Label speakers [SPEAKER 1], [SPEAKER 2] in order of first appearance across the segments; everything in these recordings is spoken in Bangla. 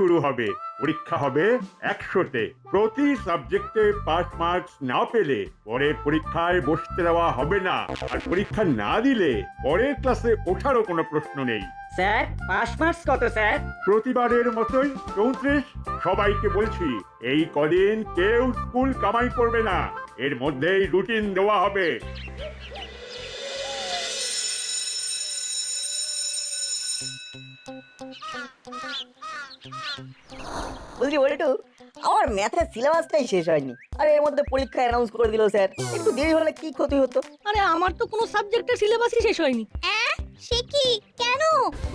[SPEAKER 1] শুরু হবে। পরীক্ষা হবে 100-তে। প্রতি সাবজেক্টে পাস মার্কস না পেলে পরের পরীক্ষায় বসতে দেওয়া হবে না। আর পরীক্ষা না দিলে পরের ক্লাসে ওঠারও কোনো প্রশ্ন নেই।
[SPEAKER 2] স্যার পাস মার্কস কত স্যার?
[SPEAKER 1] প্রতিবারের মতোই 34। সবাইকে বলছি, এই কদিন কেউ স্কুল কামাই করবে না। এর মধ্যেই রুটিন দেওয়া হবে।
[SPEAKER 3] বলছি বলটু, আমার ম্যাথের সিলেবাসটাই শেষ হয়নি, আর এর মধ্যে পরীক্ষা অ্যানাউন্স করে দিল স্যার। একটু দেরি হলে কি ক্ষতি হতো?
[SPEAKER 4] আরে আমার তো কোনো সাবজেক্টের সিলেবাসই শেষ হয়নি।
[SPEAKER 5] সে কি? কেন?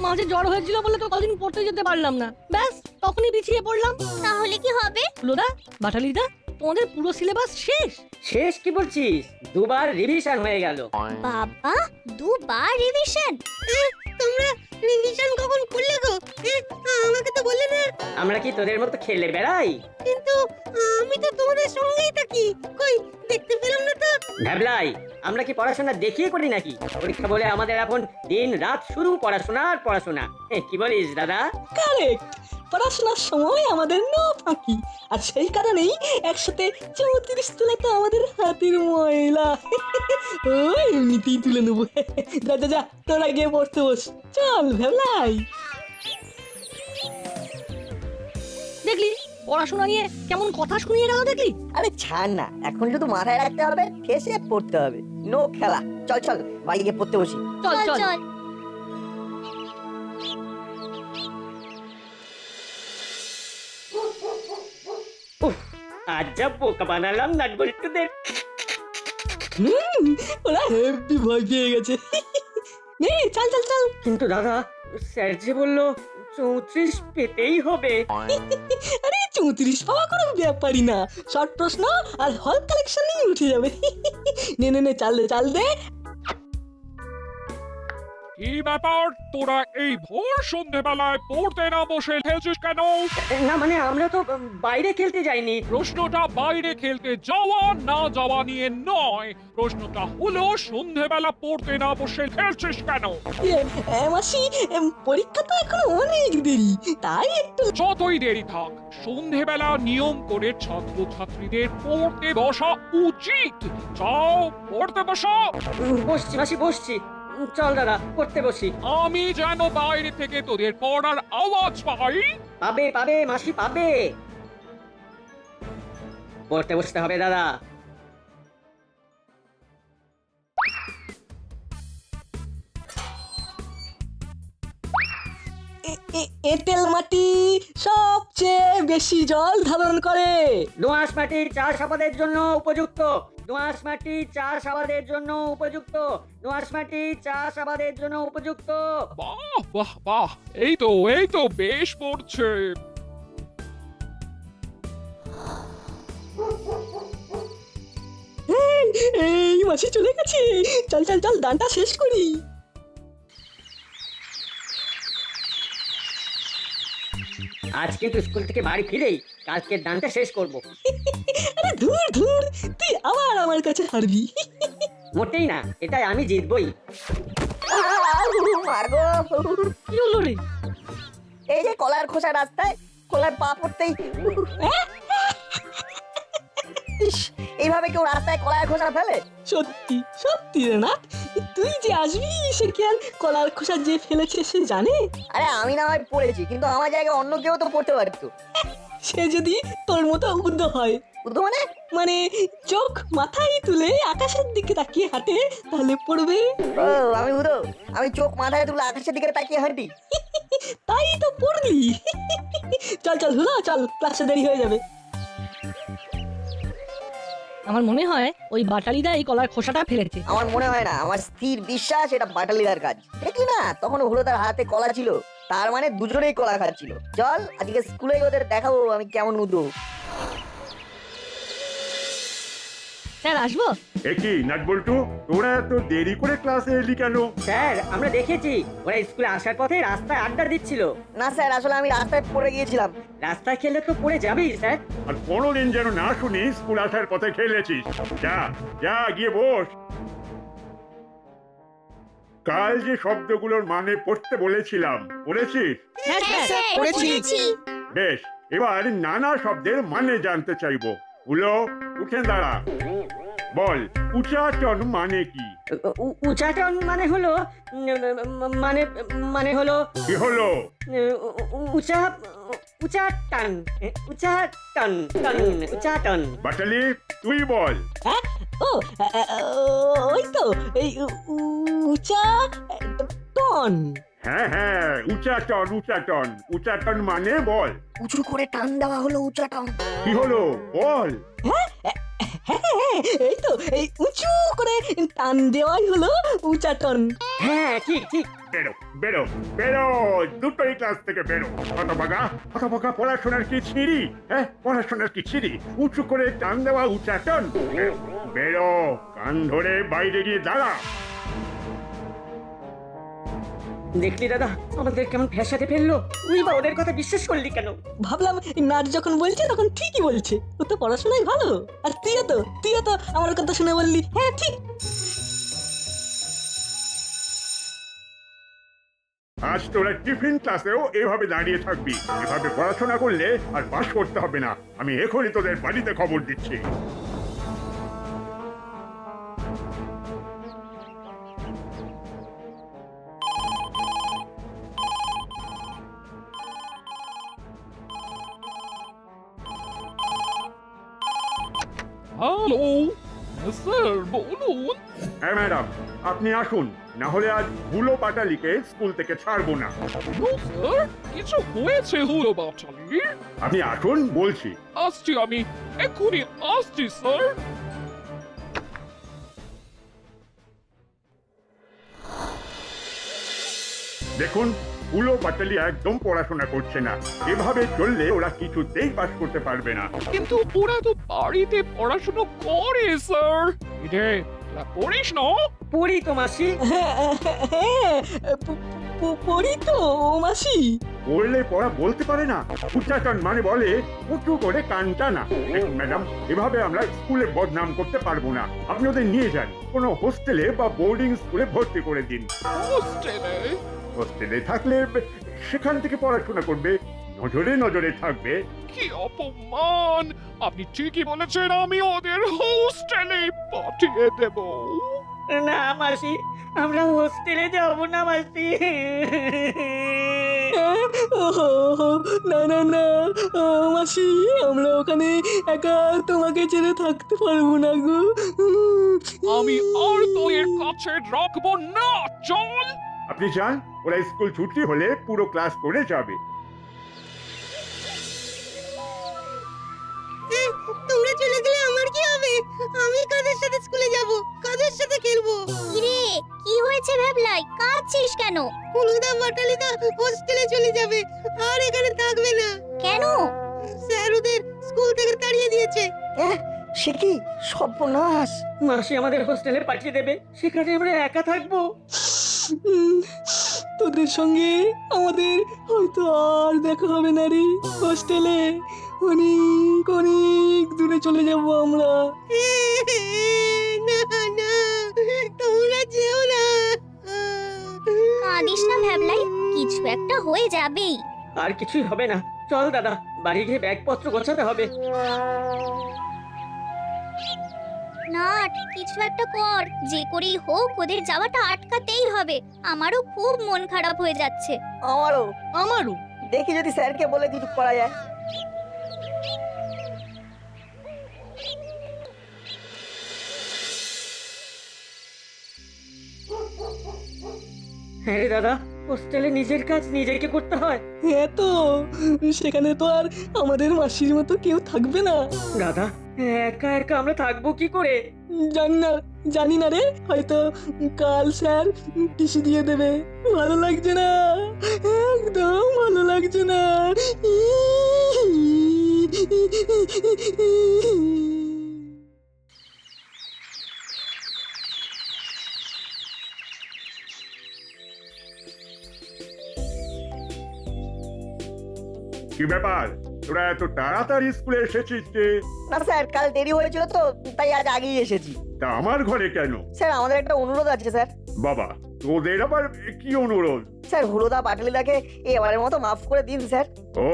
[SPEAKER 4] মাঝে জ্বর হয়েছিল বলে তো কদিন পড়তে যেতে পারলাম না, ব্যাস তখনই পিছিয়ে পড়লাম।
[SPEAKER 5] তাহলে কি হবে?
[SPEAKER 4] ফুলোদা, বাটালিদা, তোমাদের পুরো সিলেবাস শেষ?
[SPEAKER 2] শেষ কি বলছিস? দুবার রিভিশন হয়ে গেল।
[SPEAKER 5] বাবা, দুবার রিভিশন? তোমরা রিভিশন কখন করলে গো? আমাকে তো বললে না।
[SPEAKER 2] আমরা কি তোদের মতো খেলে বেড়াই?
[SPEAKER 5] কিন্তু আমি তো তোমাদের সঙ্গেই থাকি, কই দেখতে পেলাম না তো।
[SPEAKER 2] ভ্যাবলাই, আমরা কি পড়াশোনা দেখিয়ে করি নাকি? পরীক্ষা বলে আমাদের এখন দিন রাত শুরু পড়াশোনার পড়াশোনা। কি বলিস দাদা?
[SPEAKER 4] কারেক্ট, পড়াশোনার সময় আমাদের নো ফাঁকি, আর সেই কারণেই 134 তুলে তো আমাদের হাতের ময়লা। ওই এমনিতেই তুলে নেবো। যা যা যা, তোরা গিয়ে পড়তে বস। চল ভেবলাই। দেখলি পড়াশোনা নিয়ে কেমন কথা শুনিয়ে গেল, দেখলি?
[SPEAKER 3] আরে ছাড় না, এখন শুধু মাথায় রাখতে হবে, ঠেসে পড়তে হবে। নো খেলা। চল চল, বাড়ি গিয়ে পড়তে বসি।
[SPEAKER 4] চল চল।
[SPEAKER 2] আজ যা বোকা বানালাম নাটবল্টুদের।
[SPEAKER 4] ওরা হেব্বি ভয় পেয়ে গেছে। নে চল চল চল।
[SPEAKER 2] কিন্তু দাদা, স্যার যে বললো 34 পেতেই হবে।
[SPEAKER 4] আরে 34 পাওয়া কোনো ব্যাপারই না, শর্ট প্রশ্ন আর হল কালেকশনই উঠে যাবে। নে নে নে, চাল দে চাল দে।
[SPEAKER 6] কি ব্যাপার, তোরা এই ভোর সন্ধেবেলায় পড়তে না বসে খেলছিস কেন?
[SPEAKER 2] না মানে আমরা তো বাইরে খেলতে যাইনি।
[SPEAKER 6] প্রশ্নটা বাইরে খেলতে যাওয়া না যাওয়া নিয়ে নয়, প্রশ্নটা হলো সন্ধেবেলা পড়তে না বসে খেলছিস কেন?
[SPEAKER 4] মাসি, পরীক্ষা তো এখন অনেক দেরি, তাই একটু।
[SPEAKER 6] যতই দেরি থাক, সন্ধেবেলা নিয়ম করে ছাত্রছাত্রীদের পড়তে বসা উচিত। যাও পড়তে বসো।
[SPEAKER 2] বসছি মাসি, বসছি। চল দাদা, পড়তে বসি।
[SPEAKER 6] আমি যেন বাইরে থেকে তোদের পড়ার আওয়াজ পাই।
[SPEAKER 2] পাবে পাবে মাসি, পাবে। পড়তে বসতে হবে দাদা।
[SPEAKER 4] এঁটেল মাটি সবচেয়ে বেশি জল ধারণ করে।
[SPEAKER 2] দোআঁশ মাটি চাষাবাদের জন্য উপযুক্ত। দোআঁশ মাটি চাষাবাদের জন্য উপযুক্ত। দোআঁশ মাটি চাষাবাদের জন্য উপযুক্ত।
[SPEAKER 6] বাহ বাহ বাহ, এই তো বেশ পড়ছে।
[SPEAKER 4] এই মাসি চলে গেছে, চল চল চল, দানটা শেষ করি।
[SPEAKER 2] আজ কিন্তু স্কুল থেকে বাড়ি ফিরেই কালকের দানটা শেষ করব।
[SPEAKER 4] আরে ধুর ধুর, তুই আবার আমার কাছে হারবি।
[SPEAKER 2] মোটেই না, এটাই আমি জিতবই।
[SPEAKER 3] মারগো।
[SPEAKER 4] কি হলো রে?
[SPEAKER 3] এই যে কলার খোসা রাস্তায়, কলার পা পড়তেই। ইস, এইভাবে কেউ রাস্তায় কলার খোসা ফেলে?
[SPEAKER 4] সত্যি সত্যি রে না, তুই যে আসবি সে কি আর কলার খোসা যে ফেলেছে সে জানে?
[SPEAKER 3] আরে আমি না হয় পড়েছি, কিন্তু আমার জায়গায় অন্য কেউ তো পড়তে পারতো।
[SPEAKER 4] সে যদি তোর মতো উদ্য হয়,
[SPEAKER 3] বুঝতো মানে?
[SPEAKER 4] মানে চোখ মাথায় তুলে আকাশের দিকে তাকিয়ে হাঁটে, তাহলে পড়বে।
[SPEAKER 3] ও আমি বুঝো, আমি চোখ মাথায় তুলে আকাশের দিকে তাকিয়ে হাঁটি।
[SPEAKER 4] তাই তো পড়লি। চল চল হুলো, চল, ক্লাসে দেরি হয়ে যাবে। আমার মনে হয় ওই বাটালিদা এই কলার খোসাটা ফেলেছে।
[SPEAKER 3] আমার মনে হয় না, আমার স্থির বিশ্বাস এটা বাটালিদার কাজ। দেখলি না, তখন হলুদার হাতে কলা ছিল, তার মানে দুজনেই কলা খাচ্ছিল। চল আজকে স্কুলে ওদের দেখাবো আমি কেমন উদু।
[SPEAKER 4] স্যার আসবো?
[SPEAKER 1] একি নাটবল্টু, তোরা এত দেরি করে ক্লাসে এলি কেন?
[SPEAKER 2] স্যার আমরা দেখেছি ওরা স্কুলে আসার পথে রাস্তায় আড্ডা দিচ্ছিল।
[SPEAKER 3] না স্যার, আসলে আমি রাস্তায় পড়ে গিয়েছিলাম।
[SPEAKER 2] রাস্তায় খেলে তো পড়ে যাবেই স্যার।
[SPEAKER 1] আর কোনোদিন যেন না শুনি স্কুল আসার পথে খেলেছিস। যা যা গিয়ে বস। কাল যে শব্দগুলোর মানে পড়তে বলেছিলাম, পড়েছিস?
[SPEAKER 4] হ্যাঁ স্যার,
[SPEAKER 5] পড়েছি।
[SPEAKER 1] বেশ, এবার নানা শব্দের মানে জানতে চাইবো। হুলো, উঠে দাঁড়া। বল, উচাটন মানে কি?
[SPEAKER 2] উচাটন মানে হলো মানে মানে হলো
[SPEAKER 1] কি হলো?
[SPEAKER 2] উচাটন উচাটন।
[SPEAKER 1] বাটালি, তুই বল।
[SPEAKER 4] হ্যাঁ ও ওই তো এই উচা টন।
[SPEAKER 1] হ্যাঁ হ্যাঁ, উচাটন উচাটন উচাটন মানে বল।
[SPEAKER 3] উঁচু করে টান দেওয়া হলো উচ্চাটন।
[SPEAKER 1] কি হলো বল?
[SPEAKER 4] এই তো এই উঁচু করে টান দেওয়াই হলো উচাটন।
[SPEAKER 2] হ্যাঁ ঠিক ঠিক।
[SPEAKER 1] বেরো বেরো বেরো, দুটোই ক্লাস থেকে বেরো। হতভাগা পড়াশোনার কি ছিঁড়ি? হ্যাঁ, পড়াশোনার কি ছিঁড়ি? উঁচু করে টান দেওয়া উচাটন। বেরো, কান ধরে বাইরে গিয়ে দাঁড়া।
[SPEAKER 2] দেখলি দাদা, আমাদের কেমন ফ্যাসাতে ফেললো। তুই বা ওদের কথা বিশ্বাস করলি কেন?
[SPEAKER 4] ভাবলাম নাট যখন বলছে তখন ঠিকই বলছে, ও তো পড়াশোনায় ভালো। আর তুইও তো আমার কথা শুনে বললি হ্যাঁ ঠিক।
[SPEAKER 1] আজ তোরা টিফিন ক্লাসেও এভাবে দাঁড়িয়ে থাকবি। এভাবে পড়াশোনা করলে আর পাস করতে হবে না। আমি এখনই তোদের বাড়িতে খবর দিচ্ছি।
[SPEAKER 6] হ্যালো স্যার, বলুন।
[SPEAKER 1] হ্যাঁ ম্যাডাম, আপনি আসুন, না হলে আজ হুলো পাটালিকে স্কুল থেকে ছাড়বো না।
[SPEAKER 6] নো স্যার, কিছু হয়েছে হলো বাটালি?
[SPEAKER 1] আপনি আসুন বলছি।
[SPEAKER 6] আসছি আমি, এক্ষুনি আসছি স্যার।
[SPEAKER 1] দেখুন, হুলো পাটালি একদম পড়াশোনা করছে না। এভাবে চললে ওরা কিছুতেই পাস করতে পারবে না।
[SPEAKER 6] কিন্তু ওরা তো বাড়িতে পড়াশোনা করে স্যার। রে, তোরা পড়িস না?
[SPEAKER 2] পড়ি তো মাসি।
[SPEAKER 4] পড়ি তো মাসি।
[SPEAKER 1] পড়লে পড়া বলতে পারে না। উচ্চাটন মানে বলে উঁচু করে কান টানা। দেখুন ম্যাডাম, এভাবে আমরা স্কুলে বদনাম করতে পারবো না। আপনি ওদের নিয়ে যান, কোনো হোস্টেলে বা বোর্ডিং স্কুলে ভর্তি করে দিন।
[SPEAKER 6] হোস্টেলে?
[SPEAKER 1] হোস্টেলে থাকলে সেখান থেকে পড়াশোনা করবে, নজরে নজরে থাকবে।
[SPEAKER 6] কি অপমান! আপনি ঠিকই বলেছেন, আমি ওদের হোস্টেলে পাঠিয়ে দেব।
[SPEAKER 2] না মাসি, আমরা হোস্টেলে যাব না মাসি।
[SPEAKER 4] না না না মাসি, আমরা ওখানে একা তোমাকে ছেড়ে থাকতে পারবো না গো।
[SPEAKER 6] আমি আর তোর কাছে রাখবো না, চল।
[SPEAKER 1] আপনি চান ওরা স্কুল ছুটি হলে পুরো ক্লাস করে যাবে?
[SPEAKER 5] তোমরা চলে গেলে আমার কি হবে? আমি কাদের সাথে স্কুলে যাব? কাদের সাথে খেলবো? কিরে, কি হয়েছে ভ্যাবলাই? কাঁদছিস কেন? হলুদা বাটালিদা হোস্টেলে চলে যাবে, আর এখানে থাকবে না। কেন? স্যার ওদের স্কুল থেকে তাড়িয়ে দিয়েছে।
[SPEAKER 3] সে কি সর্বনাশ!
[SPEAKER 2] মাসি আমাদের হোস্টেলে পাঠিয়ে দেবে, সেখানে আমরা একা থাকবো।
[SPEAKER 4] তোদের সঙ্গে আমাদের হয়তো আর দেখা হবে না রে। হোস্টেলে অনেক অনেক দূরে চলে যাব আমরা।
[SPEAKER 5] না না, তোমরা যেও না।
[SPEAKER 7] কাঁদিস না ভ্যাবলাই, কিছু একটা হয়ে যাবেই।
[SPEAKER 2] আর কিছুই হবে না। চল দাদা, বাড়ি গিয়ে ব্যাগপত্র গোছাতে হবে।
[SPEAKER 7] না, কিছু একটা কর, যে করেই হোক ওদের যাওয়াটা আটকাতেই হবে। আমারও খুব মন খারাপ হয়ে যাচ্ছে।
[SPEAKER 3] আমারও দেখি যদি স্যারকে বলে কিছু করা যায়।
[SPEAKER 2] হ্যাঁ রে দাদা, হোস্টেলে নিজের কাজ নিজেকে করতে হয়।
[SPEAKER 4] হ্যাঁ তো, সেখানে তো আর আমাদের মাসির মতো কেউ থাকবে না।
[SPEAKER 2] দাদা, একা একা আমরা থাকবো কি করে?
[SPEAKER 4] জানি না রে, হয়তো কাল স্যার টিসি দিয়ে দেবে। ভালো লাগছে না, একদম ভালো লাগছে না।
[SPEAKER 1] কি ব্যাপার, তোরা এত তাড়াতাড়ি স্কুলে এসেছিস যে?
[SPEAKER 3] না স্যার, কাল দেরি হয়েছিল তো, তাই আজ আগেই এসেছি।
[SPEAKER 1] তা আমার ঘরে কেন?
[SPEAKER 3] স্যার আমাদের একটা অনুরোধ আছে স্যার।
[SPEAKER 1] বাবা, তোদের আবার কি অনুরোধ?
[SPEAKER 3] স্যার হুলোদা বাটালিদাকে এবারের মতো মাফ করে দিন স্যার।
[SPEAKER 1] ও,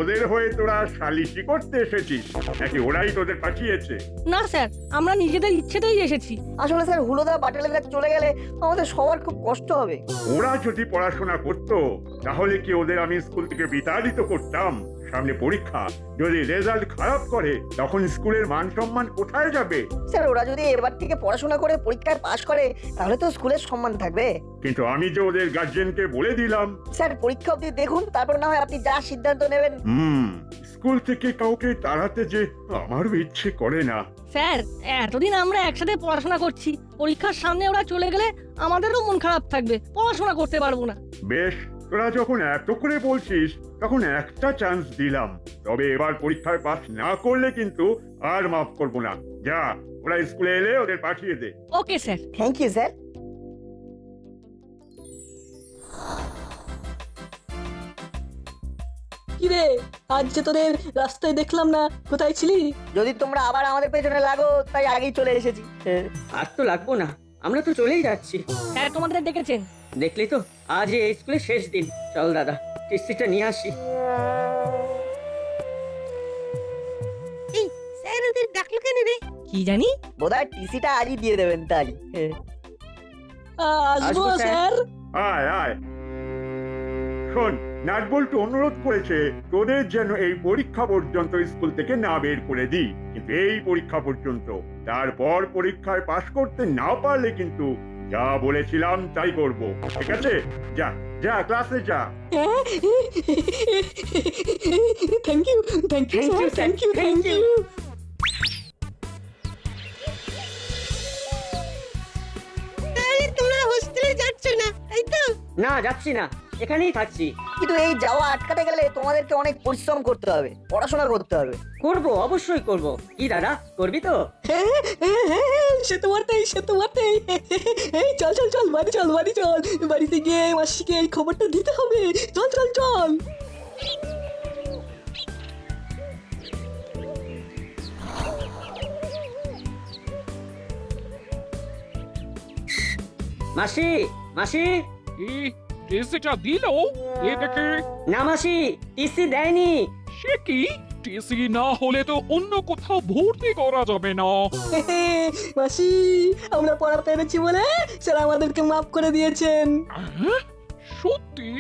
[SPEAKER 1] ওদের হয়ে তোরা সালিশি করতে এসেছিস নাকি ওরাই তোদের পাঠিয়েছে?
[SPEAKER 4] না স্যার, আমরা নিজেদের ইচ্ছেতেই এসেছি।
[SPEAKER 3] আসলে স্যার হুলোদা বাটালিদা চলে গেলে আমাদের সবার খুব কষ্ট হবে।
[SPEAKER 1] ওরা যদি পড়াশোনা করতো তাহলে কি ওদের আমি স্কুল থেকে বিতাড়িত করতাম? সামনে পরীক্ষা, যদি রেজাল্ট খারাপ করে তখন স্কুলের মান সম্মান কোথায় যাবে?
[SPEAKER 3] স্যার ওরা যদি এবার থেকে পড়াশোনা করে পরীক্ষায় পাশ করে তাহলে তো স্কুলের সম্মান থাকবে।
[SPEAKER 1] কিন্তু আমি যে ওদের গার্জেনকে বলে দিলাম।
[SPEAKER 3] স্যার পরীক্ষা অবধি দেখুন, তারপর না হয় আপনি যা সিদ্ধান্ত নেবেন।
[SPEAKER 1] স্কুল থেকে কাউকে তাড়াতে যে আমারও ইচ্ছে করে না।
[SPEAKER 4] স্যার এতদিন আমরা একসাথে পড়াশোনা করছি, পরীক্ষার সামনে ওরা চলে গেলে আমাদেরও মন খারাপ থাকবে, পড়াশোনা করতে পারবো না।
[SPEAKER 1] বেশ, তোরা যখন এত করে বলছিস তখন একটা চান্স দিলাম, তবে এবার পরীক্ষায় পাস না করলে কিন্তু আর মাফ করব না। যা, ওরা স্কুলে এলে ওদের পাঠিয়ে দে।
[SPEAKER 4] Okay sir.
[SPEAKER 3] Thank you sir.
[SPEAKER 4] কি রে, আজ যে তোদের রাস্তায় দেখলাম না, কোথায় ছিলি?
[SPEAKER 3] যদি তোমরা আবার আমাদের পেছনে লাগো তাই আগেই চলে এসেছি।
[SPEAKER 2] আর তো লাগবো না, আমরা তো চলেই যাচ্ছি।
[SPEAKER 4] স্যার তোমাদের ডেকেছেন।
[SPEAKER 2] দেখলি তো, আজ এই স্কুলের শেষ দিন। চল দাদা, টিসিটা নিয়ে আসি।
[SPEAKER 5] এই স্যার ওদের ডাকলো কেন রে?
[SPEAKER 4] কি জানি,
[SPEAKER 3] বোধহয় টিসিটা আজই দিয়ে দেবেন তাই।
[SPEAKER 4] আসবো
[SPEAKER 2] আসবো, স্যার।
[SPEAKER 4] স্যার।
[SPEAKER 1] আয় আয়, শোন, নাটবল্টু অনুরোধ করেছে তোদের যেন এই পরীক্ষা পর্যন্ত স্কুল থেকে না বের করে দিই, কিন্তু এই পরীক্ষা পর্যন্ত। তারপর পরীক্ষায় পাশ করতে না পারলে কিন্তু যা বলেছিলাম তাই করব, ঠিক আছে? যা যা, ক্লাসে যা।
[SPEAKER 4] Thank you, thank you,
[SPEAKER 2] Thank you, sir.
[SPEAKER 4] Thank you, thank
[SPEAKER 2] Thank
[SPEAKER 4] you.
[SPEAKER 5] তাহলে তোমরা হোস্টেলে যাচ্ছ না, তাই তো?
[SPEAKER 2] না, যাচ্ছি না, এখানেই থাকছি।
[SPEAKER 3] কিন্তু এই যাওয়া আটকাতে গেলে তোমাদেরকে অনেক পরিশ্রম করতে হবে, পড়াশোনা করতে হবে।
[SPEAKER 2] করব, অবশ্যই করব। কি দাদা, করবি তো?
[SPEAKER 4] সে তো বটেই, সে তো বটেই। এই চল চল চল, বাড়ি চল, বাড়ি চল। বাড়িতে গিয়ে মাসিকে এই খবরটা দিতে হবে। চল চল চল।
[SPEAKER 2] মাসি, মাসি।
[SPEAKER 6] এই টিসিটা দিল? এ দেখে।
[SPEAKER 2] না মাসি, টিসি দেয়নি।
[SPEAKER 6] সে কি? টিসি না হলে তো অন্য কোথাও ভর্তি করা যাবে না।
[SPEAKER 4] মাসি, আমরা পড়া পেরেছি বলে স্যার আমাদেরকে মাফ করে দিয়েছেন।
[SPEAKER 6] হ্যাঁ? সত্যি?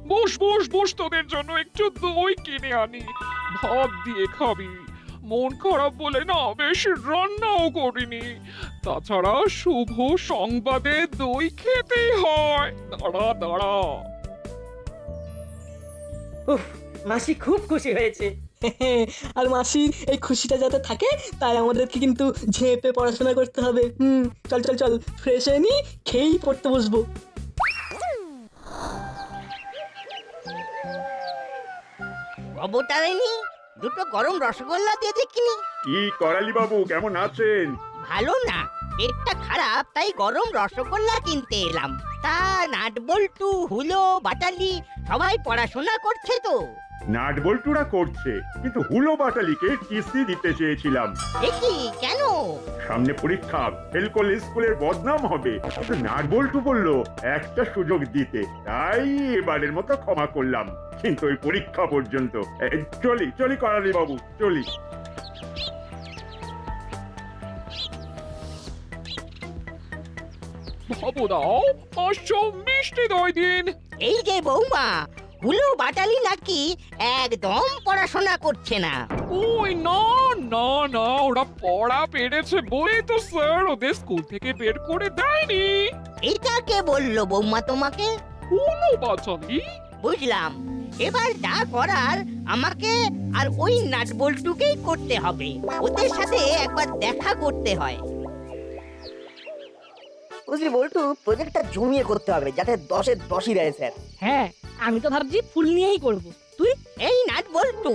[SPEAKER 6] বস বস বস, তোদের জন্য একটু দই কিনে আনি, ভাত দিয়ে খাবি। মন খারাপ বলে না বেশ রান্নাও করিনি। তাছাড়া শুভ সংবাদে দই খেতেই হয়। দাঁড়া দাঁড়া।
[SPEAKER 2] উফ, মাসি খুব খুশি হয়েছে।
[SPEAKER 4] আর মাসির এই খুশিটা যাতে থাকে তাই আমাদেরকে কিন্তু ঝেঁপে পড়াশোনা করতে হবে। চল চল চল, ফ্রেশ হয়ে নি, খেয়েই পড়তে বসবো।
[SPEAKER 8] অবতারিণী, দুটো গরম রসগোল্লা দিয়ে দেখিনি।
[SPEAKER 1] কি করালি বাবু, কেমন আছেন?
[SPEAKER 8] ভালো না, পেটটা খারাপ, তাই গরম রসগোল্লা কিনতে এলাম। তা নাটবল্টু, হুলো, বাটালি সবাই পড়াশোনা করছে তো?
[SPEAKER 1] নাটবল্টুরা করছে, কিন্তু হুলো বাটালিকে টিসি দিতে চেয়েছিলাম।
[SPEAKER 8] দেখি কেন?
[SPEAKER 1] সামনে পরীক্ষা, ফেল করলে স্কুলের বদনাম হবে। কিন্তু নাটবল্টু বলল একটা সুযোগ দিতে, তাই এবারের মতো ক্ষমা করলাম। কিন্তু ওই পরীক্ষা পর্যন্ত। চলি চলি করালি বাবু, চলি।
[SPEAKER 6] ভাবো দাও, 500 মিষ্টি দই দিন।
[SPEAKER 8] এই যে বৌমা, হুলো বাটালি নাকি একদম পড়াশোনা করছে না।
[SPEAKER 6] ওই না না না, ওরা পড়া পেরেছে বলেই তো স্যার ওদের স্কুল থেকে বের করে দেয়নি।
[SPEAKER 8] এটা কে বললো বৌমা তোমাকে?
[SPEAKER 6] কোনো বাচালি।
[SPEAKER 8] বুঝলাম, এবার যা করার আমাকে আর ওই নাটবল্টুকেই করতে হবে। ওদের সাথে একবার দেখা করতে হয়।
[SPEAKER 3] বুঝলি বল্টু, প্রজেক্টটা জমিয়ে করতে হবে যাতে 10-এ 10ই দেয় স্যার।
[SPEAKER 4] হ্যাঁ, আমি তো ভাবছি ফুল নিয়েই করব। তুই?
[SPEAKER 8] এই নাটবল্টু,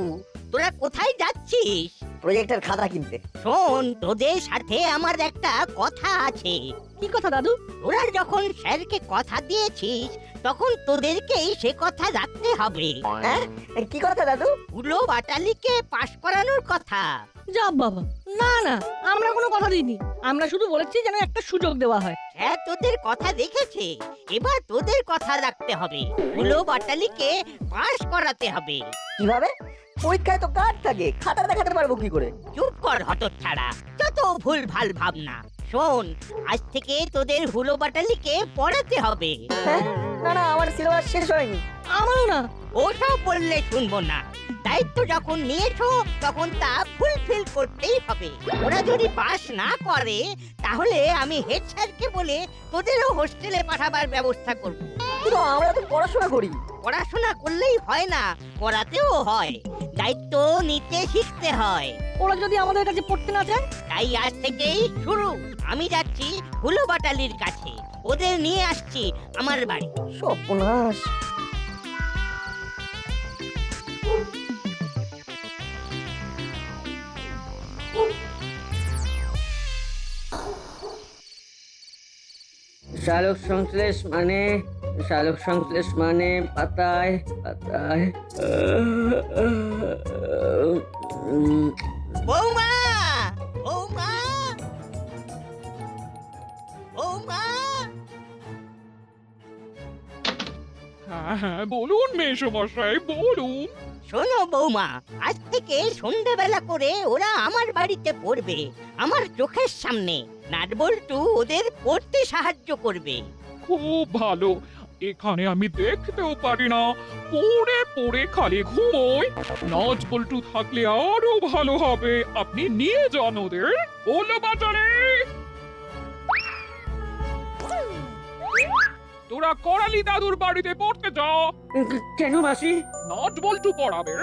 [SPEAKER 8] তোরা কোথায় যাচ্ছিস?
[SPEAKER 3] প্রজেক্টের খাতা কিনতে।
[SPEAKER 8] শোন, তোদের সাথে আমার একটা কথা আছে।
[SPEAKER 4] কি কথা দাদু?
[SPEAKER 8] তোরা যখন স্যারকে কথা দিয়েছিস তখন তোদেরকেই সে কথা রাখতে হবে।
[SPEAKER 3] হ্যাঁ কি কথা দাদু?
[SPEAKER 8] হুলো বাটালিকে পাশ করানোর কথা।
[SPEAKER 4] যা বাবা, না না, আমরা কোনো কথা দিইনি। আমরা শুধু বলেছি যেন একটা সুযোগ দেওয়া হয়।
[SPEAKER 8] স্যার তোদের কথা দেখেছে, এবার তোদের কথা রাখতে হবে। হুলো বাটালিকে পাশ করাতে হবে।
[SPEAKER 3] কিভাবে? পরীক্ষায় তো কার্ড থাকে, খাতা দেখাতে পারবো কি করে?
[SPEAKER 8] চুপ কর হতচ্ছাড়া, যত ভুল ভাল ভাবনা। শোন, আজ থেকে তোদের হুলো বাটালিকে পড়াতে হবে।
[SPEAKER 3] হ্যাঁ না না, আমার সিলেবাস শেষ হয়নি।
[SPEAKER 4] আমারও না।
[SPEAKER 8] ওসব বললে শুনবো না। দায়িত্ব যখন নিয়েছো তখন তা ফুলফিল করতেই হবে। ওরা যদি পাস না করে তাহলে আমি হেড স্যারকে বলে তোদেরও হোস্টেলে পাঠাবার ব্যবস্থা করব।
[SPEAKER 3] কিন্তু আমরা তো পড়াশোনা করি।
[SPEAKER 8] পড়াশোনা করলেই হয় না, করাতেও হয়। দায়িত্ব নিতে শিখতে হয়।
[SPEAKER 4] ওরা যদি আমাদের কাছে পড়তে না চায়?
[SPEAKER 8] তাই আজ থেকেই শুরু। আমি যাচ্ছি হুলো বাটালির কাছে, ওদের নিয়ে আসছি আমার বাড়ি।
[SPEAKER 3] সর্বনাশ।
[SPEAKER 2] সালোক সংশ্লেষ মানে পাতায় পাতায়
[SPEAKER 8] বৌমা, বৌমা, বৌমা।
[SPEAKER 6] হ্যাঁ হ্যাঁ, বলুন মেসমশাই, বলুন।
[SPEAKER 8] শোনো বৌমা, আজ থেকে সন্ধ্যাবেলা করে ওরা আমার বাড়িতে পড়বে, আমার চোখের সামনে। নাটবল্টু ওদের পড়তে সাহায্য করবে।
[SPEAKER 6] খুব ভালো। এখানে আমি দেখতেও পারি না, পড়ে পড়ে খালি ঘুমোই। নাচ বল্টু থাকলে আরো ভালো হবে। আপনি নিয়ে যান ওদের। ওলো বাজারে, তোরা করালি দাদুর বাড়িতে পড়তে যা।
[SPEAKER 2] কেন মাসি?
[SPEAKER 6] নাচ বল্টু পড়াবে।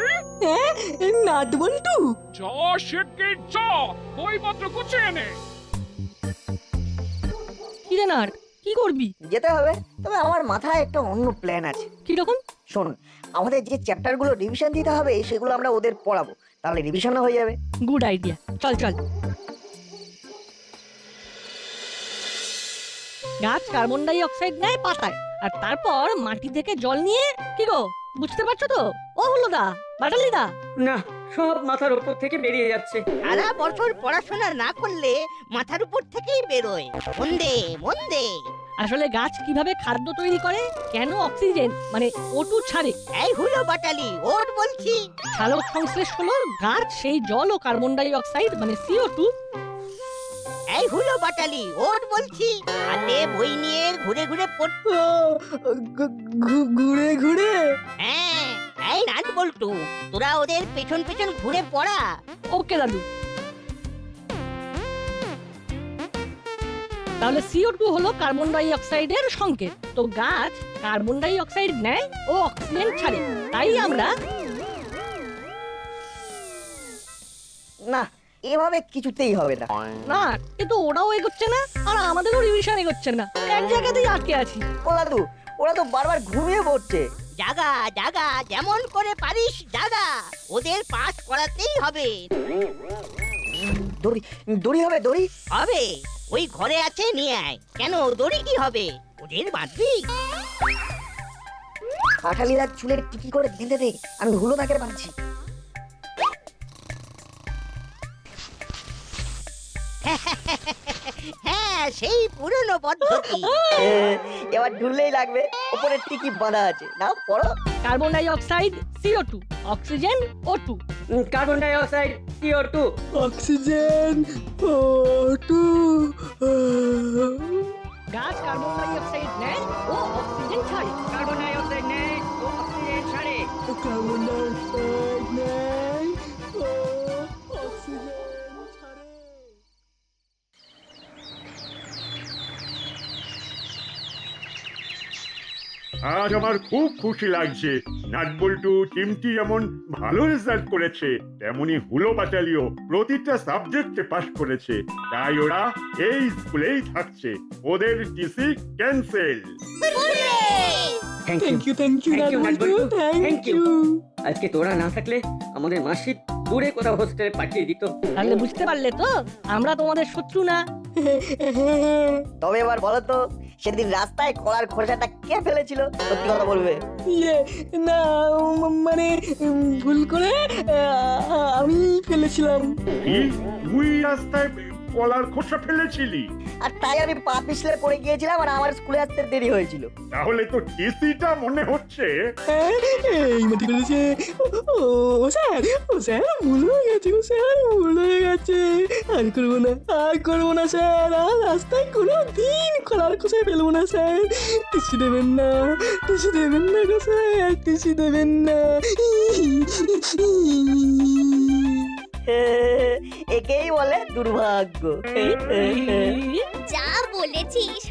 [SPEAKER 4] হ্যাঁ, নাট বল্টু।
[SPEAKER 6] যা শেখে যা, বইপত্র গুছিয়ে নে।
[SPEAKER 4] কি রে নাট, কি করবি?
[SPEAKER 3] যেতে হবে, তবে আমার মাথায় একটা অন্য প্ল্যান আছে।
[SPEAKER 4] কি রকম?
[SPEAKER 3] শোন, আমাদের যে চ্যাপ্টারগুলো রিভিশন দিতে হবে সেগুলো আমরা ওদের পড়াবো, তাহলে রিভিশনও হয়ে যাবে।
[SPEAKER 4] গুড আইডিয়া, চল চল। গাছ কার্বন ডাই অক্সাইড নেয় পাতায়, আর তারপর মাটি থেকে জল নিয়ে, কি গো বুঝতে পারছো তো? ও হলো দা, বাটালি দা।
[SPEAKER 2] না, সব মাথার উপর থেকে বেরিয়ে যাচ্ছে।
[SPEAKER 8] সারা বছর পড়াশোনা না করলে মাথার উপর থেকেই বেরোয়। মন দে, মন দে।
[SPEAKER 4] আসলে গাছ কিভাবে খাদ্য তৈরি করে, কেন অক্সিজেন মানে O2 ছাড়ে?
[SPEAKER 8] এই হুলো বাটালি, ওর বলছি।
[SPEAKER 4] সালোক সংশ্লেষ হলো গাছ সেই জল ও কার্বন ডাই অক্সাইড মানে CO2।
[SPEAKER 8] এই হুলো বাটালি, ওর বলছি। হাতে বই নিয়ে ঘুরে ঘুরে পড়তে।
[SPEAKER 4] ঘুরে ঘুরে?
[SPEAKER 8] হ্যাঁ, এই নাট বল্টু, তোরা ওদের পেছন পেছন ঘুরে পড়া।
[SPEAKER 4] ওকে দাদু। তাহলে CO2 হলো কার্বন ডাই অক্সাইডের সংকেত। তো গাছ কার্বন ডাই অক্সাইড নেয় ও অক্সিজেন ছাড়ে, তাই আমরা।
[SPEAKER 3] না, এভাবে কিছুতেই হবে না।
[SPEAKER 4] না, এ তো ওরাও এগোচ্ছে না আর আমাদেরও রিভিশন এগোচ্ছে না, এক জায়গাতেই আটকে আছি।
[SPEAKER 3] ও দাদু, ওরা তো বারবার ঘুমিয়ে পড়ছে।
[SPEAKER 8] জাগা জাগা, যেমন করে পারিস জাগা। ওদের পাস করাতেই হবে।
[SPEAKER 3] দড়ি দড়ি হবে, দড়ি
[SPEAKER 8] হবে, ওই ঘরে আছে, নিয়ে আয়। কেন, দড়ি কি হবে? ওদের বাঁধবি।
[SPEAKER 3] কাঁঠালিদার চুলের টিকি করে বেঁধে দে, আমি হুলো তাকে বাঁধছি।
[SPEAKER 8] হ্যাঁ, সেই পুরনো পদ্ধতি।
[SPEAKER 3] এবার ঢুললেই লাগবে, উপরে টিকি বাঁধা আছে। নাও পড়ো।
[SPEAKER 4] Carbon dioxide CO2, oxygen O2।
[SPEAKER 2] Carbon dioxide CO2,
[SPEAKER 4] oxygen O2। গাছ কার্বন ডাই অক্সাইড নেয় ও অক্সিজেন ছাড়ে।
[SPEAKER 2] কার্বন ডাই অক্সাইড নেয় ও অক্সিজেন ছাড়ে।
[SPEAKER 4] কার্বন ডাই অক্সাইড নেয় ও অক্সিজেন ছাড়ে।
[SPEAKER 1] আজ আমার খুব খুশি লাগছে। নাটবল্টু চিমটি যেমন ভালো রেজাল্ট করেছে, তেমনি হুলো বাটালিও প্রতিটা সাবজেক্টে পাশ করেছে। তাই ওরা এই স্কুলেই থাকছে। ওদের TC cancel.
[SPEAKER 2] Thank
[SPEAKER 4] thank
[SPEAKER 2] you.
[SPEAKER 4] You, thank you
[SPEAKER 2] Thank you,
[SPEAKER 4] nut bolt,
[SPEAKER 2] nut bolt.
[SPEAKER 4] Thank
[SPEAKER 2] Thank you.
[SPEAKER 4] You.
[SPEAKER 2] আজকে তোরা না থাকলে আমাদের মাসি দূরে কোথাও হোস্টেলে পাঠিয়ে দিত।
[SPEAKER 4] তাহলে বুঝতে পারলে তো, আমরা তোমাদের শত্রু না,
[SPEAKER 3] তবে এবার বলো তো, সেদিন রাস্তায় কলার খোসাটা কে ফেলেছিল? সত্যি কথা বলবে।
[SPEAKER 4] ইয়ে না মানে ভুল করে আমি ফেলেছিলাম।
[SPEAKER 1] কি তুই রাস্তায় কলার খোসা ফেলেছিলি?
[SPEAKER 3] আর তাই আমি পা পিছলে পড়ে গিয়েছিলাম আর আমার স্কুলে আসতে দেরি হয়েছিল।
[SPEAKER 1] তাহলে তো টিসিটা মনে হচ্ছে।
[SPEAKER 4] এই মাটি করেছে। ও স্যার ভুল হয়ে গেছে, ও স্যার ভুল হয়ে গেছে। আর করবো না স্যার, আর রাস্তায় কোনো দিন কলার খোসায় ফেলবো না স্যার। টিসি দেবেন না গো স্যার, টিসি দেবেন না।
[SPEAKER 3] একেই বলে দুর্ভাগ্য।
[SPEAKER 7] যা বলেছিস